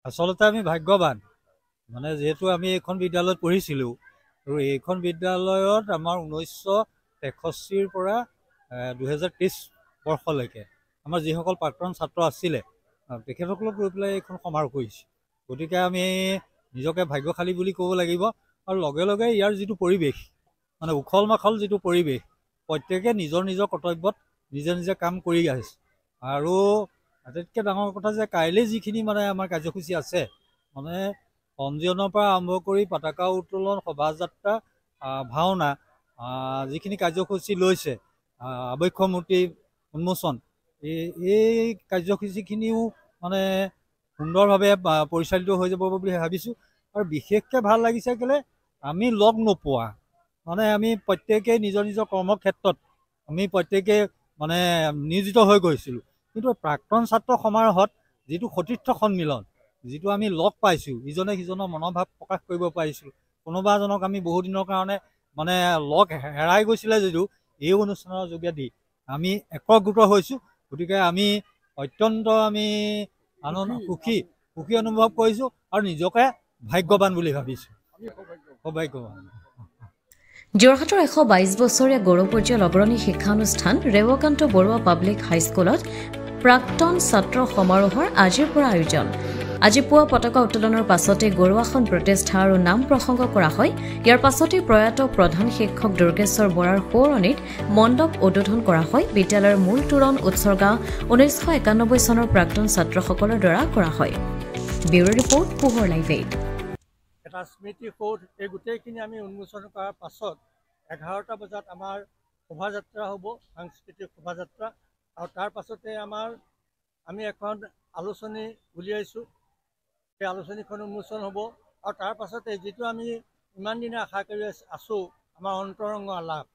আচলতে আমি ভাগ্যৱান মানে যিহেতু আমি এইখন বিদ্যালয়ত পঢ়িছিলোঁ আৰু এইখন বিদ্যালয়ত আমাৰ 1963 পৰা 2023 বৰ্ষলৈকে আমাৰ যিসকল প্ৰাক্তন ছাত্ৰ আছিলে তেখেতসকলক লৈ পেলাই এইখন সমাৰোহ কৰিছে। গতিকে আমি নিজকে ভাগ্যশালী বুলি ক'ব লাগিব। আৰু লগে লগে ইয়াৰ যিটো পৰিৱেশ মানে উখল মাখল যিটো পৰিৱেশ, প্ৰত্যেকে নিজৰ নিজৰ কৰ্তব্যত নিজে নিজে কাম কৰি আহিছে। আৰু আটাইতকৈ ডাঙৰ কথা যে কাইলৈ যিখিনি মানে আমাৰ কাৰ্যসূচী আছে মানে পঞ্জীয়নৰ পৰা আৰম্ভ কৰি পতাকা উত্তোলন, শোভাযাত্ৰা, ভাওনা, যিখিনি কাৰ্যসূচী লৈছে, আৱক্ষ মূৰ্তি উন্মোচন, এই কাৰ্যসূচীখিনিও মানে সুন্দৰভাৱে পৰিচালিত হৈ যাব বুলি ভাবিছোঁ। আৰু বিশেষকৈ ভাল লাগিছে কেলৈ আমি লগ নোপোৱা মানে আমি প্ৰত্যেকেই নিজৰ নিজৰ কৰ্মক্ষেত্ৰত আমি প্ৰত্যেকেই মানে নিয়োজিত হৈ গৈছিলোঁ। কিন্তু প্ৰাক্তন ছাত্ৰ সমাৰোহত যিটো সতীৰ্থ সন্মিলন, যিটো আমি লগ পাইছোঁ, ইজনে সিজনৰ মনোভাৱ প্ৰকাশ কৰিব পাৰিছোঁ। কোনোবা এজনক আমি বহুদিনৰ কাৰণে মানে লগ হেৰাই গৈছিলে যদিও এই অনুষ্ঠানৰ যোগেদি আমি একগোট হৈছোঁ। গতিকে আমি অত্যন্ত সুখী অনুভৱ কৰিছোঁ আৰু নিজকে ভাগ্যৱান বুলি ভাবিছোঁ। সৌভাগ্যৱান। যোৰহাটৰ 122 বছৰীয়া গৌৰৱপূজ্য অগ্ৰণী শিক্ষানুষ্ঠান ৰেৱকান্ত বৰুৱা পাব্লিক হাইস্কুলত প্ৰাক্তন ছাত্ৰ সমাৰোহৰ আজিৰ পৰা আয়োজন। আজি পুৱা পতাকা উত্তোলনৰ পাছতে গৌৰৱাসন প্ৰতিষ্ঠা আৰু নাম প্ৰসংগ কৰা হয়। ইয়াৰ পাছতে প্ৰয়াত প্ৰধান শিক্ষক দুৰ্গেশ্বৰ বৰাৰ সোঁৱৰণিত মণ্ডপ উদ্বোধন কৰা হয়। বিদ্যালয়ৰ মূল তোৰণ উৎসৰ্গা 1991 চনৰ প্ৰাক্তন ছাত্ৰসকলৰ দ্বাৰা কৰা হয়। ব্যুৰো ৰিপৰ্ট, পোহৰ লাইভ 8। এটা স্মৃতি সৌধ, এই গোটেইখিনি আমি উন্মোচন কৰাৰ পাছত 11টা বজাত আমাৰ শোভাযাত্ৰা হ'ব, সাংস্কৃতিক শোভাযাত্ৰা। আৰু তাৰ পাছতে আমি এখন আলোচনী উলিয়াইছোঁ, সেই আলোচনীখন উন্মোচন হ'ব। আৰু তাৰ পাছতে যিটো আমি ইমান দিনে আশা কৰি আছোঁ আমাৰ অন্তৰংগ আলাপ,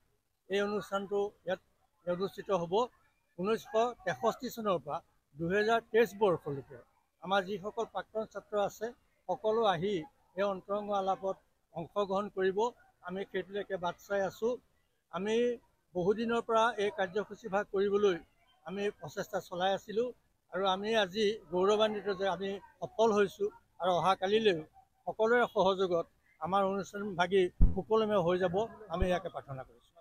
এই অনুষ্ঠানটো ইয়াত অনুষ্ঠিত হ'ব। 1963 চনৰ পৰা 2023 বৰ্ষলৈকে আমাৰ যিসকল প্ৰাক্তন ছাত্ৰ আছে সকলো আহি এই অন্তৰংগ আলাপত অংশগ্ৰহণ কৰিব। আমি সেইটোলৈকে বাট চাই আছোঁ। আমি বহুদিনৰ পৰা এই কাৰ্যসূচী ভাগ কৰিবলৈ আমি প্ৰচেষ্টা চলাই আছিলোঁ আৰু আমি আজি গৌৰৱান্বিত যে আমি সফল হৈছোঁ। আৰু অহাকালিলৈও সকলোৰে সহযোগত আমাৰ অনুষ্ঠান ভাগি সুকলমে হৈ যাব, আমি ইয়াকে প্ৰাৰ্থনা কৰিছোঁ।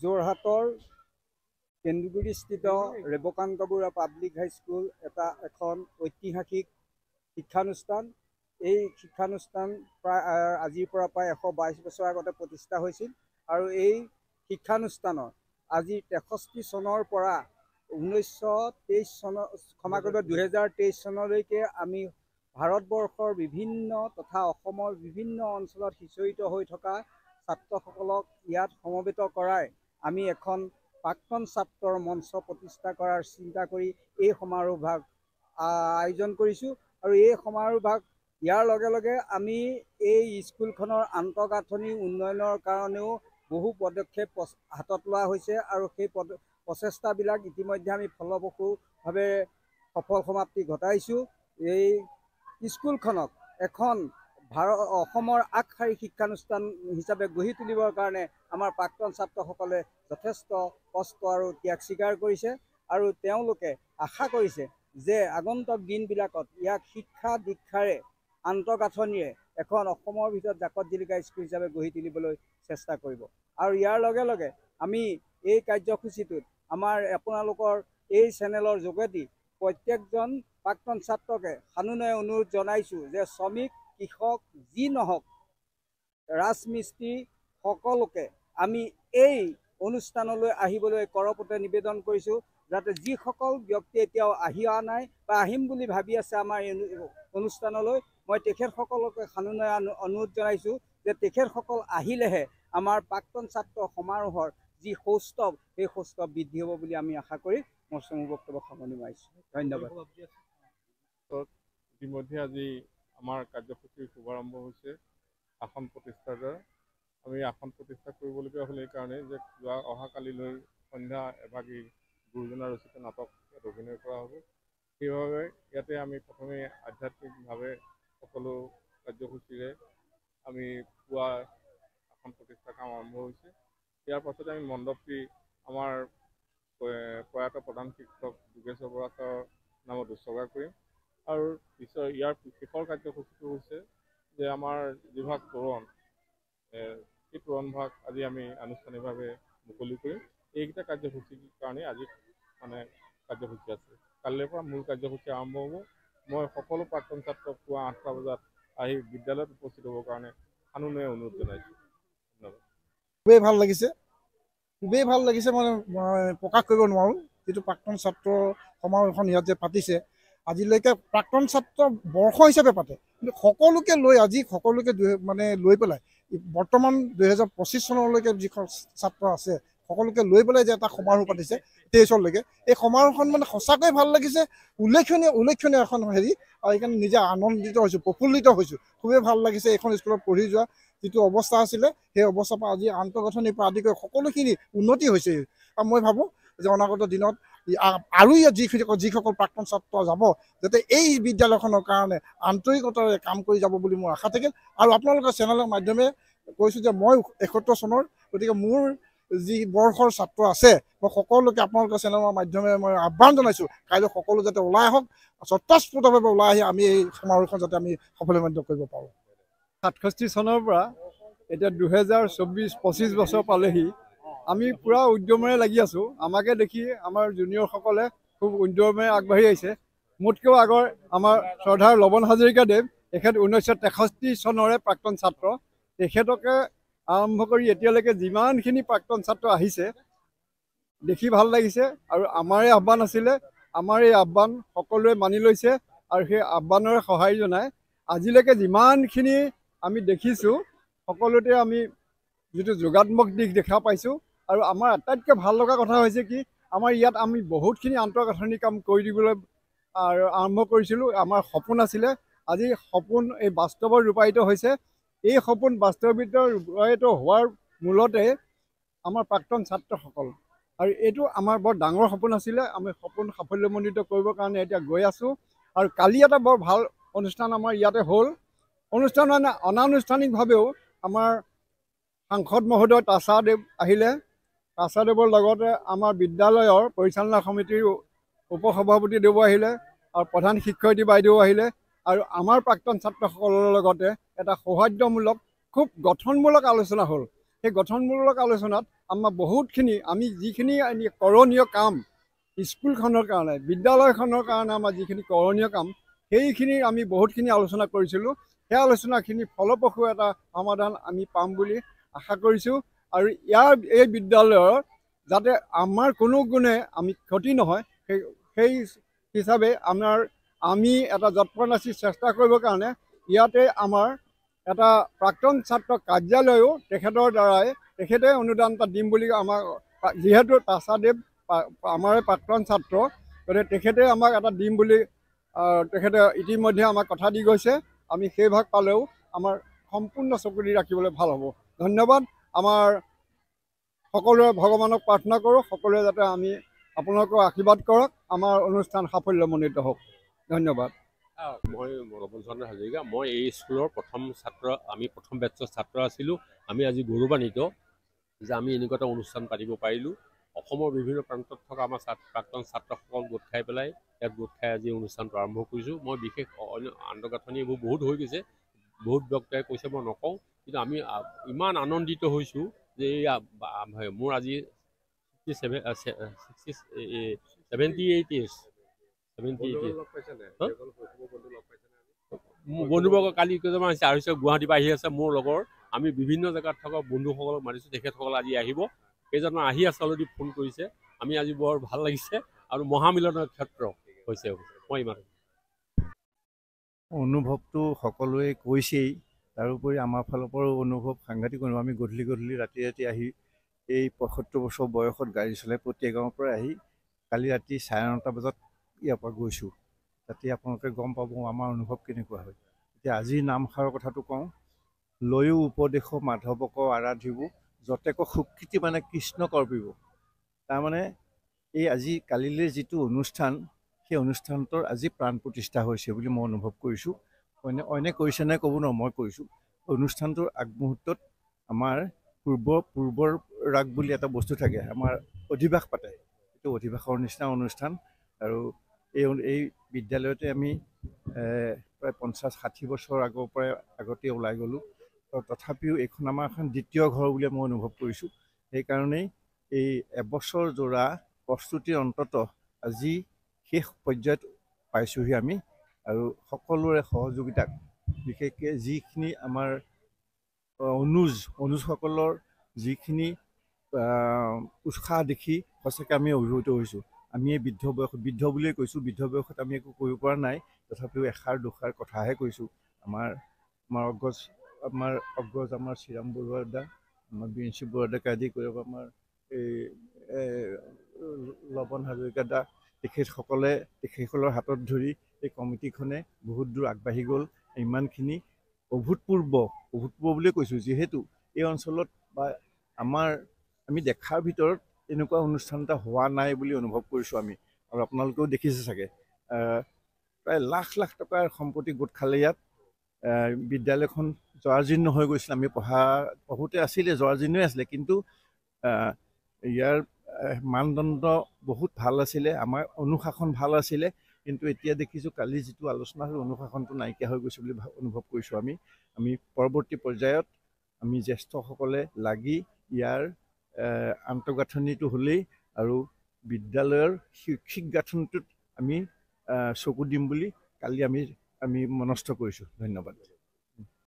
যোৰহাটৰ কেন্দুগুৰিস্থিত ৰেৱকান্ত বৰুৱা পাব্লিক হাইস্কুল এখন ঐতিহাসিক শিক্ষানুষ্ঠান। এই শিক্ষানুষ্ঠান আজিৰ পৰা প্ৰায় 122 বছৰ আগতে প্ৰতিষ্ঠা হৈছিল। আৰু এই শিক্ষানুষ্ঠানৰ আজি 63 চনৰ পৰা 1923 চনৰ 2023 চনলৈকে আমি ভাৰতবৰ্ষৰ বিভিন্ন তথা অসমৰ বিভিন্ন অঞ্চলত সিঁচৰিত হৈ থকা ছাত্ৰসকলক ইয়াত সমবেত কৰাই আমি এখন প্ৰাক্তন ছাত্ৰৰ মঞ্চ প্ৰতিষ্ঠা কৰাৰ চিন্তা কৰি এই সমাৰোহভাগ আয়োজন কৰিছোঁ। আৰু এই সমাৰোহভাগ ইয়াৰ লগে লগে আমি এই স্কুলখনৰ আন্তঃগাঁথনি উন্নয়নৰ কাৰণেও বহু পদক্ষেপ হাতত লোৱা হৈছে আৰু সেই প্ৰচেষ্টাবিলাক ইতিমধ্যে আমি ফলপ্ৰসূভাৱে সফল সমাপ্তি ঘটাইছোঁ। এই স্কুলখনক এখন অসমৰ আগশাৰী শিক্ষানুষ্ঠান হিচাপে গঢ়ি তুলিবৰ কাৰণে আমাৰ প্ৰাক্তন ছাত্ৰসকলে যথেষ্ট কষ্ট আৰু ত্যাগ স্বীকাৰ কৰিছে আৰু তেওঁলোকে আশা কৰিছে যে আগন্তুক দিনবিলাকত ইয়াক শিক্ষা দীক্ষাৰে আন্তঃগাঁথনিৰে এখন অসমৰ ভিতৰত জাকত জিলিকা স্কুল হিচাপে গঢ়ি তুলিবলৈ চেষ্টা কৰিব। আৰু ইয়াৰ লগে লগে আমি এই কাৰ্যসূচীটোত আপোনালোকৰ এই চেনেলৰ যোগেদি প্ৰত্যেকজন প্ৰাক্তন ছাত্ৰকে সানুনয় অনুৰোধ জনাইছোঁ যে শ্ৰমিক, কৃষক যি নহওক, ৰাজমিস্ত্ৰী সকলোকে আমি এই অনুষ্ঠানলৈ আহিবলৈ কৰপতে নিবেদন কৰিছোঁ, যাতে যিসকল ব্যক্তি এতিয়াও আহি অহা নাই বা আহিম বুলি ভাবি আছে আমাৰ এই অনুষ্ঠানলৈ, মই তেখেতসকলকে সানুনয় অনুৰোধ জনাইছোঁ যে তেখেতসকল আহিলেহে আমাৰ প্ৰাক্তন ছাত্ৰ সমাৰোহৰ যি সৌষ্ঠৱ, সেই সৌষ্ঠৱ বৃদ্ধি হ'ব বুলি আমি আশা কৰি মোৰ চমু বক্তব্য সামৰণি মাৰিছোঁ। ধন্যবাদ। ইতিমধ্যে আজি আমাৰ কাৰ্যসূচীৰ শুভাৰম্ভ হৈছে আসন প্ৰতিষ্ঠাৰ দ্বাৰা। আমি আসন প্ৰতিষ্ঠা কৰিবলগীয়া হ'ল এইকাৰণে যে অহাকালিলৈ সন্ধ্যা এভাগি গুৰুজনা ৰচিত নাটক ইয়াত অভিনয় কৰা হ'ব। সেইবাবে ইয়াতে আমি প্ৰথমে আধ্যাত্মিকভাৱে সকলো কাৰ্যসূচীৰে আমি পুৱা আসন প্ৰতিষ্ঠা কাম আৰম্ভ হৈছে। ইয়াৰ পাছতে আমি মণ্ডপটি আমাৰ প্ৰয়াত প্ৰধান শিক্ষক যোগেশ্বৰ বৰা ছাৰৰ নামত উৎসৰ্গা কৰিম। আৰু ইয়াৰ শেষৰ কাৰ্যসূচীটো হৈছে যে আমাৰ যিভাগ তোৰণ, সেই তোৰণভাগ আজি আমি আনুষ্ঠানিকভাৱে মুকলি কৰিম। এইকেইটা কাৰ্যসূচীৰ কাৰণে আজি কাৰ্যসূচী আছে। কালিৰ পৰা মূল কাৰ্যসূচী আৰম্ভ হ'ব। মই সকলো প্ৰাক্তন ছাত্ৰক পুৱা 8টা বজাত আহি বিদ্যালয়ত উপস্থিত হ'বৰ কাৰণে সানুনয় অনুৰোধ জনাইছোঁ। ধন্যবাদ। খুবেই ভাল লাগিছে, খুবেই ভাল লাগিছে। মই প্ৰকাশ কৰিব নোৱাৰোঁ যিটো প্ৰাক্তন ছাত্ৰ সমাৰোহখন ইয়াত যে পাতিছে। আজিলৈকে প্ৰাক্তন ছাত্ৰ বৰ্ষ হিচাপে পাতে, কিন্তু সকলোকে লৈ আজি সকলোকে লৈ পেলাই বৰ্তমান 2025 চনলৈকে যিখন ছাত্ৰ আছে সকলোকে লৈ পেলাই যে এটা সমাৰোহ পাতিছে 23লৈকে, এই সমাৰোহখন সঁচাকৈ ভাল লাগিছে। উল্লেখনীয় এখন হেৰি, আৰু সেইকাৰণে নিজে আনন্দিত হৈছোঁ, প্ৰফুল্লিত হৈছোঁ। খুবেই ভাল লাগিছে। এইখন স্কুলত পঢ়ি যোৱা যিটো অৱস্থা আছিলে সেই অৱস্থাৰ পৰা আজি আন্তঃগাঁথনিৰ পৰা আদি কৰি সকলোখিনি উন্নতি হৈছে। আৰু মই ভাবোঁ যে অনাগত দিনত আৰু ইয়াত যিসকল প্ৰাক্তন ছাত্ৰ যাব যাতে এই বিদ্যালয়খনৰ কাৰণে আন্তৰিকতাৰে কাম কৰি যাব বুলি মোৰ আশা থাকিল। আৰু আপোনালোকৰ চেনেলৰ মাধ্যমে কৈছোঁ যে মই 71 চনৰ, গতিকে মোৰ যি বৰ্ষৰ ছাত্ৰ আছে মই সকলোকে আপোনালোকৰ চেনেলৰ মাধ্যমে মই আহ্বান জনাইছোঁ, কাইলৈ সকলো যাতে ওলাই আহক, স্বতঃস্ফূৰ্তভাৱে ওলাই আহি আমি এই সমাৰোহখন যাতে আমি সফলমণ্ডিত কৰিব পাৰোঁ। 67 চনৰ পৰা এতিয়া 2024-25 বছৰ পালেহি। আমি পূৰা উদ্যমেৰে লাগি আছোঁ। আমাকে দেখি আমাৰ জুনিয়ৰসকলে খুব উদ্যমেৰে আগবাঢ়ি আহিছে। মোতকৈও আগৰ আমাৰ শ্ৰদ্ধাৰ লৱণ হাজৰিকাদেৱ, তেখেত 1963 চনৰে প্ৰাক্তন ছাত্ৰ। তেখেতকে আৰম্ভ কৰি এতিয়ালৈকে যিমানখিনি প্ৰাক্তন ছাত্ৰ আহিছে দেখি ভাল লাগিছে। আৰু আমাৰে আহ্বান আছিলে, আমাৰ এই আহ্বান সকলোৱে মানি লৈছে আৰু সেই আহ্বানৰে সঁহাৰি জনাই আজিলৈকে যিমানখিনি আমি দেখিছোঁ সকলোতে আমি যিটো যোগাত্মক দিশ দেখা পাইছোঁ। আৰু আমাৰ আটাইতকৈ ভাল লগা কথা হৈছে কি, আমাৰ ইয়াত আমি বহুতখিনি আন্তঃগাঁথনি কাম কৰি দিবলৈ আৰম্ভ কৰিছিলোঁ। আমাৰ সপোন আছিলে, আজি সপোন এই বাস্তৱত ৰূপায়িত হৈছে। এই সপোন বাস্তৱিত ৰূপায়িত হোৱাৰ মূলতে আমাৰ প্ৰাক্তন ছাত্ৰসকল, আৰু এইটো আমাৰ বৰ ডাঙৰ সপোন আছিলে। আমি সপোন সাফল্যমণ্ডিত কৰিবৰ কাৰণে এতিয়া গৈ আছোঁ। আৰু কালি এটা বৰ ভাল অনুষ্ঠান আমাৰ ইয়াতে হ'ল। অনুষ্ঠান অনানুষ্ঠানিকভাৱেও আমাৰ সাংসদ মহোদয় তাছাদেৱ আহিলে। তাছাদেৱৰ লগতে আমাৰ বিদ্যালয়ৰ পৰিচালনা সমিতিৰ উপসভাপতি দেৱ আহিলে, আৰু প্ৰধান শিক্ষয়িত্ৰী বাইদেউ আহিলে। আৰু আমাৰ প্ৰাক্তন ছাত্ৰসকলৰ লগতে এটা সৌহাৰ্দ্যমূলক খুব গঠনমূলক আলোচনা হ'ল। সেই গঠনমূলক আলোচনাত আমাৰ বহুতখিনি আমি যিখিনি কৰণীয় কাম স্কুলখনৰ কাৰণে, বিদ্যালয়খনৰ কাৰণে আমাৰ যিখিনি কৰণীয় কাম সেইখিনি আমি বহুতখিনি আলোচনা কৰিছিলোঁ। সেই আলোচনাখিনি ফলপ্ৰসূ এটা সমাধান আমি পাম বুলি আশা কৰিছোঁ। আৰু এই বিদ্যালয়ৰ যাতে আমাৰ কোনো গুণে আমি ক্ষতি নহয়, সেই হিচাপে আমি এটা যৎপৰোনাস্তি চেষ্টা কৰিবৰ কাৰণে ইয়াতে আমাৰ এটা প্ৰাক্তন ছাত্ৰ কাৰ্যালয়ো তেখেতে অনুদান এটা দিম বুলি আমাক, যিহেতু তাছাদেৱ আমাৰে প্ৰাক্তন ছাত্ৰ, গতিকে তেখেতে আমাক এটা দিম বুলি তেখেতে ইতিমধ্যে আমাক কথা দি গৈছে। আমি সেই ভাগ পালেও আমাৰ সম্পূৰ্ণ চকু দি ৰাখিবলৈ ভাল হ'ব। ধন্যবাদ। আমাৰ সকলোৱে ভগৱানক প্ৰাৰ্থনা কৰোঁ, সকলোৱে যাতে আমি আপোনালোকৰ আশীৰ্বাদ কৰক, আমাৰ অনুষ্ঠান সাফল্যমণ্ডিত হওক। ধন্যবাদ। মই লৱণ চন্দ্ৰ হাজৰিকা। মই এই স্কুলৰ প্ৰথম ছাত্ৰ, আমি প্ৰথম বেটছৰ ছাত্ৰ আছিলোঁ। আমি আজি গৌৰৱান্বিত যে আমি এনেকুৱা এটা অনুষ্ঠান পাতিব পাৰিলোঁ। অসমৰ বিভিন্ন প্ৰান্তত থকা আমাৰ প্ৰাক্তন ছাত্ৰসকল গোট খাই পেলাই ইয়াত গোট খাই আজি অনুষ্ঠানটো আৰম্ভ কৰিছোঁ। মই বিশেষ আন্তঃগাঁথনি এইবোৰ বহুত হৈ গৈছে, বহুত ব্যক্তিয়ে কৈছে, মই নকওঁ, কিন্তু আমি ইমান আনন্দিত হৈছোঁ যে মোৰ আজি 78 ইয়েৰ্ছ। মোৰ বন্ধুবৰ্গ কালি কেইজনমান আহিছে, আৰু গুৱাহাটীৰ পৰা আহি আছে মোৰ লগৰ। আমি বিভিন্ন জেগাত থকা বন্ধুসকলক মাতিছোঁ, তেখেতসকল আজি আহিব। কেইজনমান আহি আছে, অলৰেডি ফোন কৰিছে। আমি আজি বৰ ভাল লাগিছে আৰু মহামিলনৰ ক্ষেত্ৰ হৈছে। মই ইমান অনুভৱটো সকলোৱে কৈছেই, তাৰোপৰি আমাৰ ফালৰ পৰাও অনুভৱ সাংঘাতিক অনুভৱ। আমি গধূলি ৰাতি আহি এই 75 বছৰ বয়সত গাড়ী চলাই পতিয়া গাঁৱৰ পৰা আহি কালি ৰাতি 9:30 বজাত ইয়াৰ পৰা গৈছোঁ। তাতে আপোনালোকে গম পাব আমাৰ অনুভৱ কেনেকুৱা হয়। এতিয়া আজিৰ নামষাৰৰ কথাটো কওঁ, লৈও উপদেশ মাধৱক আৰাধিব, যতেক সুকৃতি কৃষ্ণ কৰ্পিব। তাৰমানে এই আজি কালিলৈ যিটো অনুষ্ঠান, সেই অনুষ্ঠানটোৰ আজি প্ৰাণ প্ৰতিষ্ঠা হৈছে বুলি মই অনুভৱ কৰিছোঁ। অইনে কৰিছে নাই ক'ব নোৱাৰোঁ, মই কৰিছোঁ। অনুষ্ঠানটোৰ আগমুহূৰ্তত আমাৰ পূৰ্বৰ ৰাগ বুলি এটা বস্তু থাকে, আমাৰ অধিবাস পাতে, এইটো অধিবাসৰ নিচিনা অনুষ্ঠান। আৰু এই বিদ্যালয়তে আমি প্ৰায় 50-60 বছৰ আগতে ওলাই গ'লোঁ। তথাপিও এইখন আমাৰ এখন দ্বিতীয় ঘৰ বুলি মই অনুভৱ কৰিছোঁ। সেইকাৰণেই এই এবছৰ জোৰা প্ৰস্তুতিৰ অন্তত আজি শেষ পৰ্যায়ত পাইছোঁহি আমি। আৰু সকলোৰে সহযোগিতাত, বিশেষকৈ যিখিনি আমাৰ অনুজসকলৰ যিখিনি উৎসাহ দেখি সঁচাকৈ আমি অভিভূত হৈছোঁ। আমি এই বৃদ্ধ বুলিয়ে কৈছোঁ, বৃদ্ধ বয়সত আমি একো কৰিব পৰা নাই, তথাপিও এষাৰ দুষাৰ কথাহে কৈছোঁ। আমাৰ অগ্ৰজ আমাৰ শ্ৰীৰাম বৰুৱা, আমাৰ বিৰিঞ্চি বৰুৱাদাকে আদি কৰি আমাৰ এই লৱণ হাজৰিকা, তেখেতসকলৰ হাতত ধৰি এই কমিটিখনে বহুত দূৰ আগবাঢ়ি গ'ল। ইমানখিনি অভূতপূৰ্ব বুলিয়ে কৈছোঁ, যিহেতু এই অঞ্চলত বা আমি দেখাৰ ভিতৰত এনেকুৱা অনুষ্ঠান এটা হোৱা নাই বুলি অনুভৱ কৰিছোঁ আমি। আৰু আপোনালোকেও দেখিছে চাগে, প্ৰায় লাখ লাখ টকাৰ সম্পত্তি গোট খালে ইয়াত। বিদ্যালয়খন জৰাজীৰ্ণ হৈ গৈছিলে, আমি পঢ়োতে আছিলে জৰাজীৰ্ণই আছিলে, কিন্তু ইয়াৰ মানদণ্ড বহুত ভাল আছিলে, আমাৰ অনুশাসন ভাল আছিলে। কিন্তু এতিয়া দেখিছোঁ কালি যিটো আলোচনা হ'ল, অনুশাসনটো নাইকিয়া হৈ গৈছে বুলি অনুভৱ কৰিছোঁ আমি পৰৱৰ্তী পৰ্যায়ত আমি জ্যেষ্ঠসকলে লাগি ইয়াৰ আন্তঃগাঁথনিটো হ'লেই আৰু বিদ্যালয়ৰ শৈক্ষিক গাঁথনিটোত আমি চকু দিম বুলি কালি আমি মনস্থ কৰিছোঁ। ধন্যবাদ।